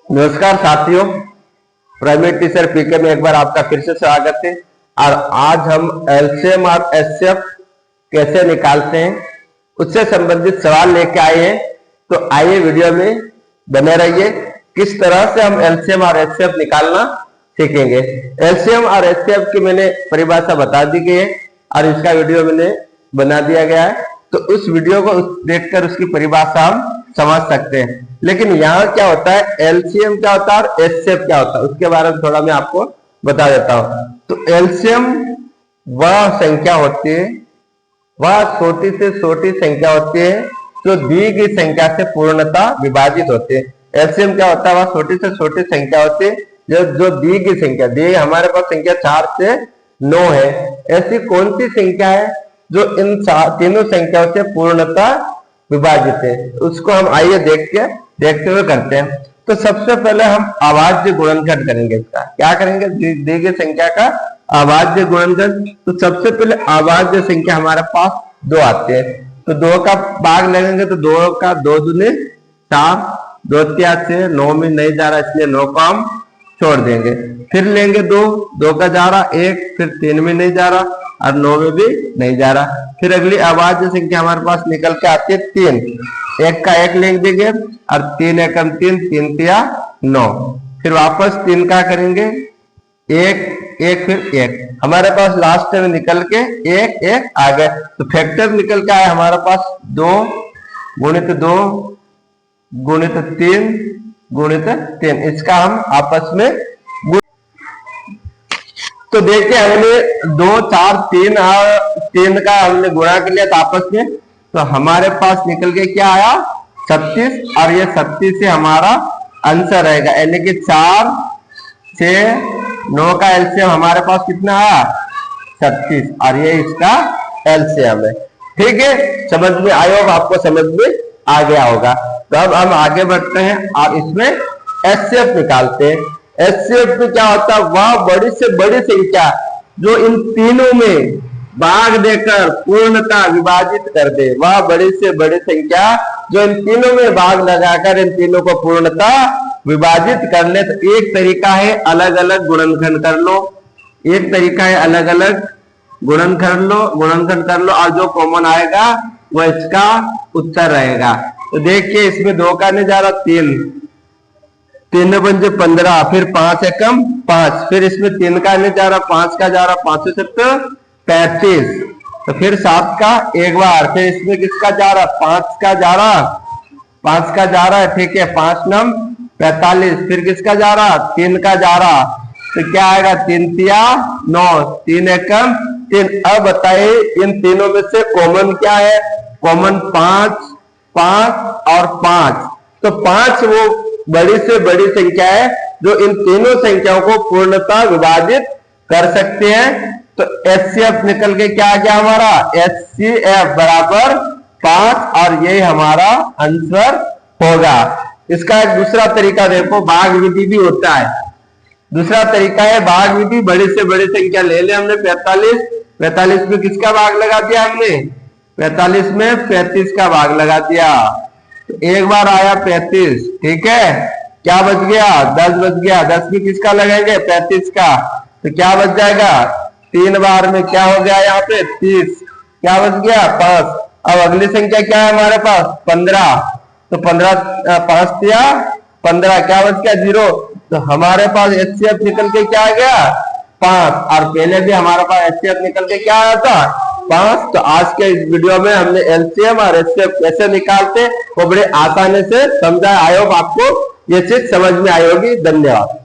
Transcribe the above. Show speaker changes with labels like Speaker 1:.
Speaker 1: नमस्कार साथियों, private teacher पीके में एक बार आपका फिर से स्वागत है। और आज हम एलसीएम और एचसीएफ कैसे निकालते हैं उससे संबंधित सवाल लेके आए हैं। तो आइए वीडियो में बने रहिए। किस तरह से हम एलसीएम और एचसीएफ निकालना सीखेंगे। एलसीएम और एचसीएफ की मैंने परिभाषा बता दी गई है और इसका वीडियो मैंने बना दिया गया है, तो उस वीडियो को देखकर उसकी परिभाषा हम समझ सकते हैं। लेकिन यहाँ क्या होता है, एलसीएम क्या होता है और एचसीएफ क्या होता है, उसके बारे में थोड़ा मैं आपको बता देता हूँ। तो एलसीएम वह संख्या होती है, वह छोटी से छोटी संख्या होती है जो दी गई संख्या से पूर्णतः विभाजित होती है। एलसीएम क्या होता है, वह छोटी से छोटी संख्या होती है जो दी गई संख्या, दी हमारे पास संख्या 4 से 9 है। ऐसी कौन सी संख्या है जो इन तीनों संख्याओं से पूर्णतः विभाजित है, उसको हम आइए देखते हुए करते हैं। तो सबसे पहले हम अभाज्य गुणनखंड करेंगे। इसका क्या करेंगे, दी गई संख्या का अभाज्य गुणनखंड। तो सबसे पहले अभाज्य संख्या हमारे पास 2 आते हैं, तो 2 का भाग लगेंगे तो 2 का 2 दूनी 4, 2 3 से 9 में नहीं जा रहा, इसलिए 9 को हम छोड़ देंगे। फिर लेंगे 2 का जा रहा 1, फिर 3 में नहीं जा रहा और 9 में भी नहीं जा रहा। फिर अगली अभाज्य संख्या हमारे पास निकल के आती है 3, 1 का 1 लिख देंगे और 3 एकम 3, 3 तिया 9। फिर वापस 3 का करेंगे 1 फिर 1, हमारे पास लास्ट में निकल के 1 आ गए। तो फैक्टर निकल के आया हमारे पास 2 गुणित 2 गुणित 3 गुणित 3। इसका हम आपस में तो देखिए हमने 2 4 3 और 3 का हमने गुणा कर लिया था आपस में, तो हमारे पास निकल के क्या आया 36, और ये 36 से हमारा आंसर रहेगा, यानी कि 4 से 9 का एलसीएम हमारे पास कितना आया 36, और ये इसका एलसीएम है। ठीक है, समझ में आया होगा, आपको समझ में आ गया होगा। तो अब हम आगे बढ़ते हैं और इसमें एचसीएफ निकालते हैं। एचसीएफ में क्या होता है, वह बड़ी से बड़ी संख्या जो इन तीनों में भाग देकर पूर्णतः विभाजित कर दे, वह बड़ी से बड़ी संख्या जो इन तीनों में भाग लगाकर इन तीनों को पूर्णतः विभाजित कर ले। तो एक तरीका है अलग अलग गुणनखंड कर लो, एक तरीका है अलग अलग गुणनखंड कर लो और जो कॉमन आएगा वह इसका उत्तर रहेगा। तो देखिए इसमें 2 का नहीं जा रहा 3 पंजे 15, फिर 5 एकम 5, फिर इसमें 3 का नहीं जा रहा 5 का जा रहा 5 से 35, तो फिर 7 का एक बार, फिर इसमें किसका जा रहा 5 का जा रहा है। ठीक है, 5 नम 45, फिर किसका जा रहा 3 का जा रहा, तो क्या आएगा 3 तिया 9, 3 एकम 3। अब बताइए इन तीनों में से कॉमन क्या है, कॉमन 5 और 5, तो 5 वो बड़ी से बड़ी संख्या है जो इन तीनों संख्याओं को पूर्णतः विभाजित कर सकते हैं। तो एचसीएफ निकल के क्या आ गया हमारा, एचसीएफ बराबर 5, और ये हमारा आंसर होगा। इसका एक दूसरा तरीका देखो, भाग विधि भी होता है। दूसरा तरीका है भाग विधि, बड़ी से बड़ी संख्या ले ले हमने 45 में किसका भाग लगा दिया हमने 45 में 35 का भाग लगा दिया, तो एक बार आया 35। ठीक है, क्या बच गया 10 बच गया, 10 में किसका लगाएंगे 35 का, तो क्या बच जाएगा 3 बार में क्या हो गया यहाँ पे 30, क्या बच गया 5। अब अगली संख्या क्या है हमारे पास 15, तो 15 5 तिया 15, क्या बच गया 0। तो हमारे पास एचसीएफ निकल के क्या आ गया 5, और पहले भी हमारे पास एचसीएफ निकल के क्या आया था 5। तो आज के इस वीडियो में हमने एलसीएम और एचसीएफ कैसे निकालते वो बड़े आसानी से समझा। आई होप आपको ये चीज समझ में आई होगी। धन्यवाद।